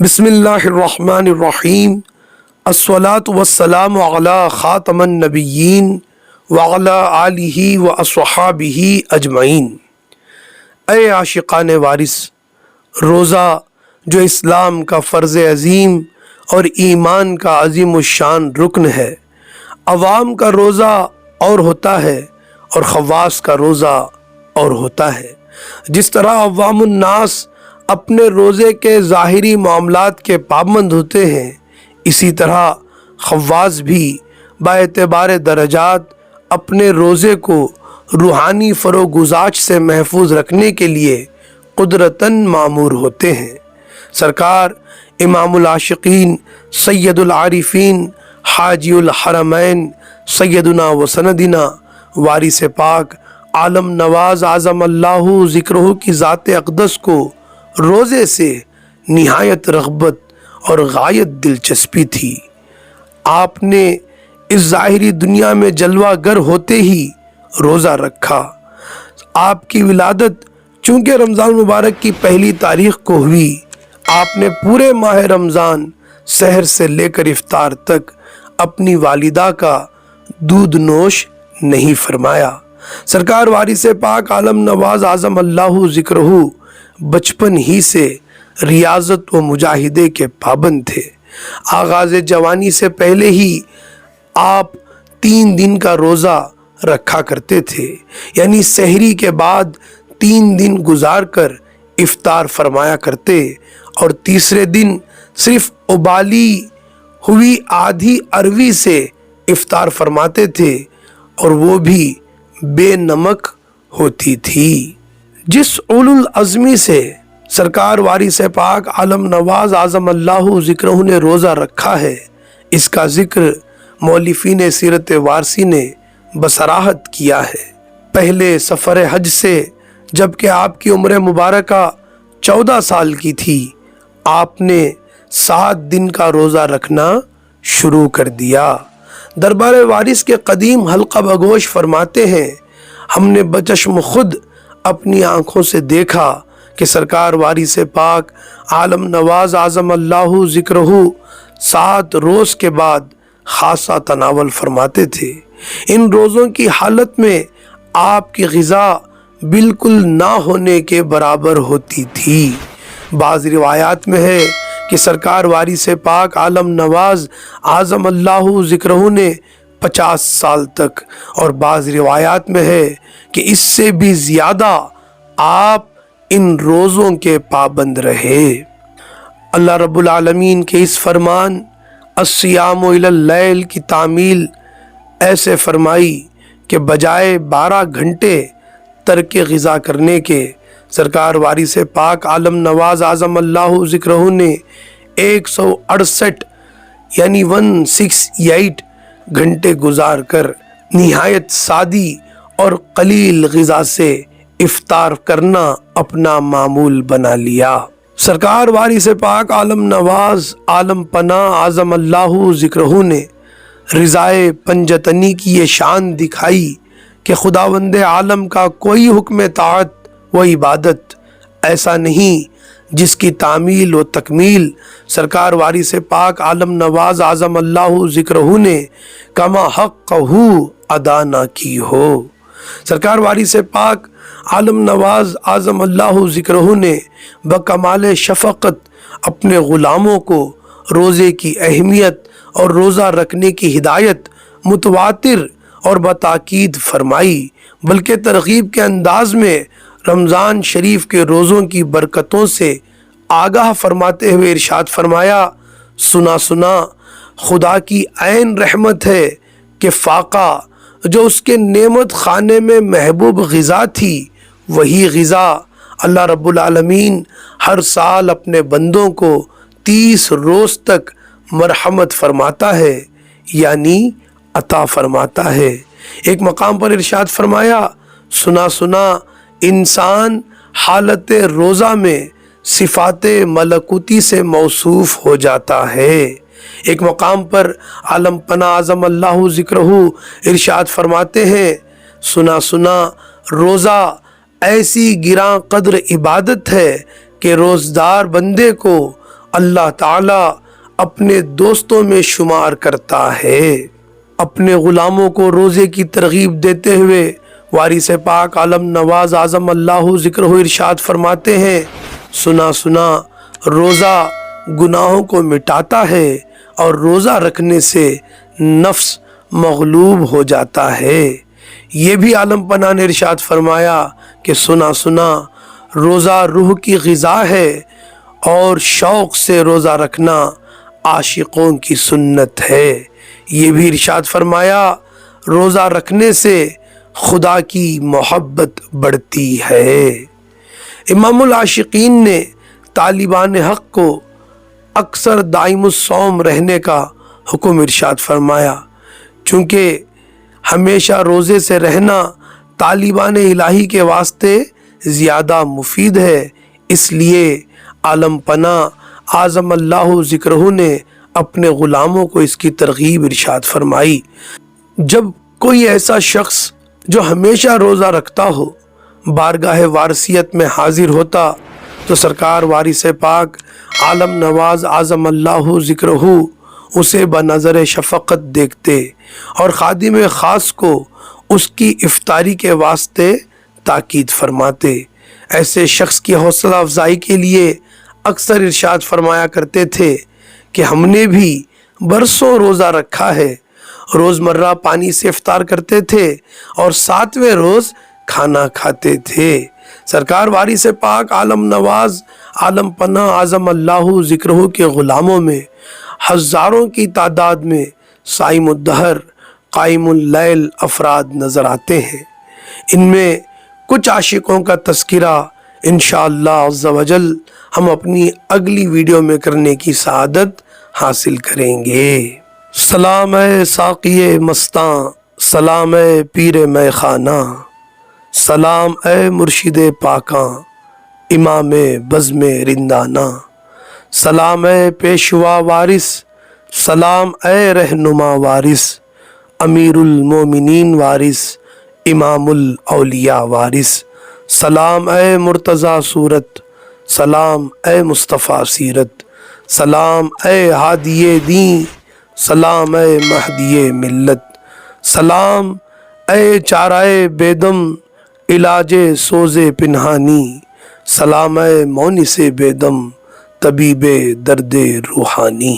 بسم اللہ الرحمن الرحیم الصلاۃ والسلام علی خاتم النبیین وعلی آلہ واصحابہ اجمعین۔ اے عاشقان وارث، روزہ جو اسلام کا فرض عظیم اور ایمان کا عظیم الشان رکن ہے، عوام کا روزہ اور ہوتا ہے اور خواص کا روزہ اور ہوتا ہے۔ جس طرح عوام الناس اپنے روزے کے ظاہری معاملات کے پابند ہوتے ہیں، اسی طرح خواص بھی باعتبار درجات اپنے روزے کو روحانی فروغ گزاش سے محفوظ رکھنے کے لیے قدرتاً مامور ہوتے ہیں۔ سرکار امام العاشقین سید العارفین حاجی الحرمین سیدنا و سندنا وارث پاک عالم نواز اعظم اللہ ذکرہ کی ذات اقدس کو روزے سے نہایت رغبت اور غایت دلچسپی تھی۔ آپ نے اس ظاہری دنیا میں جلوہ گر ہوتے ہی روزہ رکھا۔ آپ کی ولادت چونکہ رمضان مبارک کی پہلی تاریخ کو ہوئی، آپ نے پورے ماہ رمضان سحر سے لے کر افطار تک اپنی والدہ کا دودھ نوش نہیں فرمایا۔ سرکار وارث پاک عالم نواز اعظم اللہ ذکرہ بچپن ہی سے ریاضت و مجاہدے کے پابند تھے۔ آغاز جوانی سے پہلے ہی آپ 3 دن کا روزہ رکھا کرتے تھے، یعنی سحری کے بعد 3 دن گزار کر افطار فرمایا کرتے اور تیسرے دن صرف ابالی ہوئی آدھی اروی سے افطار فرماتے تھے اور وہ بھی بے نمک ہوتی تھی۔ جس اولو العزمی سے سرکار وارث پاک عالم نواز اعظم اللہ ذکرہ نے روزہ رکھا ہے، اس کا ذکر مؤلفین سیرت وارثی نے بصراحت کیا ہے۔ پہلے سفر حج سے جبکہ آپ کی عمر مبارکہ 14 سال کی تھی، آپ نے 7 دن کا روزہ رکھنا شروع کر دیا۔ دربار وارث کے قدیم حلقہ بگوش فرماتے ہیں، ہم نے بچشم خود اپنی آنکھوں سے دیکھا کہ سرکار وارث پاک عالم نواز اعظم اللہ ذکرہ 7 روز کے بعد خاصہ تناول فرماتے تھے۔ ان روزوں کی حالت میں آپ کی غذا بالکل نہ ہونے کے برابر ہوتی تھی۔ بعض روایات میں ہے کہ سرکار وارث پاک عالم نواز اعظم اللہ ذکرہ نے 50 سال تک، اور بعض روایات میں ہے کہ اس سے بھی زیادہ آپ ان روزوں کے پابند رہے۔ اللہ رب العالمین کے اس فرمان الصیام الی اللیل کی تعمیل ایسے فرمائی کہ بجائے 12 گھنٹے ترک غذا کرنے کے، سرکار وارث پاک عالم نواز اعظم اللہ ذکرہ نے 168 یعنی 168 گھنٹے گزار کر نہایت سادی اور قلیل غذا سے افطار کرنا اپنا معمول بنا لیا۔ سرکار وارث پاک عالم نواز عالم پناہ اعظم اللہ ذکرہ نے رضائے پنجتنی کی یہ شان دکھائی کہ خداوند عالم کا کوئی حکم طاعت و عبادت ایسا نہیں جس کی تعمیل و تکمیل سرکار وارث پاک عالم نواز اعظم اللہ ذکرہ نے کما حقہ ادا نہ کی ہو۔ سرکار وارث پاک عالم نواز اعظم اللہ ذکرہ نے بکمال شفقت اپنے غلاموں کو روزے کی اہمیت اور روزہ رکھنے کی ہدایت متواتر اور بتاکید فرمائی، بلکہ ترغیب کے انداز میں رمضان شریف کے روزوں کی برکتوں سے آگاہ فرماتے ہوئے ارشاد فرمایا، سنا سنا خدا کی عین رحمت ہے کہ فاقہ جو اس کے نعمت خانے میں محبوب غذا تھی، وہی غذا اللہ رب العالمین ہر سال اپنے بندوں کو 30 روز تک مرحمت فرماتا ہے، یعنی عطا فرماتا ہے۔ ایک مقام پر ارشاد فرمایا، سنا سنا انسان حالت روزہ میں صفات ملکوتی سے موصوف ہو جاتا ہے۔ ایک مقام پر عالم پناہ اعظم اللہ ذکرہ ارشاد فرماتے ہیں، سنا سنا روزہ ایسی گراں قدر عبادت ہے کہ روزدار بندے کو اللہ تعالیٰ اپنے دوستوں میں شمار کرتا ہے۔ اپنے غلاموں کو روزے کی ترغیب دیتے ہوئے وارث پاک عالم نواز اعظم اللہ ذکرہ ارشاد فرماتے ہیں، سنا سنا روزہ گناہوں کو مٹاتا ہے اور روزہ رکھنے سے نفس مغلوب ہو جاتا ہے۔ یہ بھی عالم پناہ نے ارشاد فرمایا کہ سنا سنا روزہ روح کی غذا ہے اور شوق سے روزہ رکھنا عاشقوں کی سنت ہے۔ یہ بھی ارشاد فرمایا روزہ رکھنے سے خدا کی محبت بڑھتی ہے۔ امام العاشقین نے طالبان حق کو اکثر دائم الصوم رہنے کا حکم ارشاد فرمایا، چونکہ ہمیشہ روزے سے رہنا طالبان الہی کے واسطے زیادہ مفید ہے۔ اس لیے عالم پناہ اعظم اللہ ذکرہ نے اپنے غلاموں کو اس کی ترغیب ارشاد فرمائی۔ جب کوئی ایسا شخص جو ہمیشہ روزہ رکھتا ہو بارگاہ وارثیت میں حاضر ہوتا تو سرکار وارث پاک عالم نواز اعظم اللہ ذکرہ اسے بنظر شفقت دیکھتے اور خادم خاص کو اس کی افطاری کے واسطے تاکید فرماتے۔ ایسے شخص کی حوصلہ افزائی کے لیے اکثر ارشاد فرمایا کرتے تھے کہ ہم نے بھی برسوں روزہ رکھا ہے، روزمرہ پانی سے افطار کرتے تھے اور 7ویں روز کھانا کھاتے تھے۔ سرکار وارث پاک عالم نواز عالم پناہ اعظم اللہ ذکرہ کے غلاموں میں ہزاروں کی تعداد میں صائم الدہر قائم اللیل افراد نظر آتے ہیں۔ ان میں کچھ عاشقوں کا تذکرہ انشاءاللہ عز و جل ہم اپنی اگلی ویڈیو میں کرنے کی سعادت حاصل کریں گے۔ سلام اے ساقی مستاں، سلام اے پیر مے خانہ، سلام اے مرشد پاکاں، امام بزم رندانہ، سلام اے پیشوا وارث، سلام اے رہنما وارث، امیر المومنین وارث، امام الاولیاء وارث، سلام اے مرتضی صورت، سلام اے مصطفیٰ سیرت، سلام اے ہادی دین، سلام اے مہدی ملت، سلام اے چارائے بیدم علاج سوز پنہانی، سلام اے مونس بیدم طبیب درد روحانی۔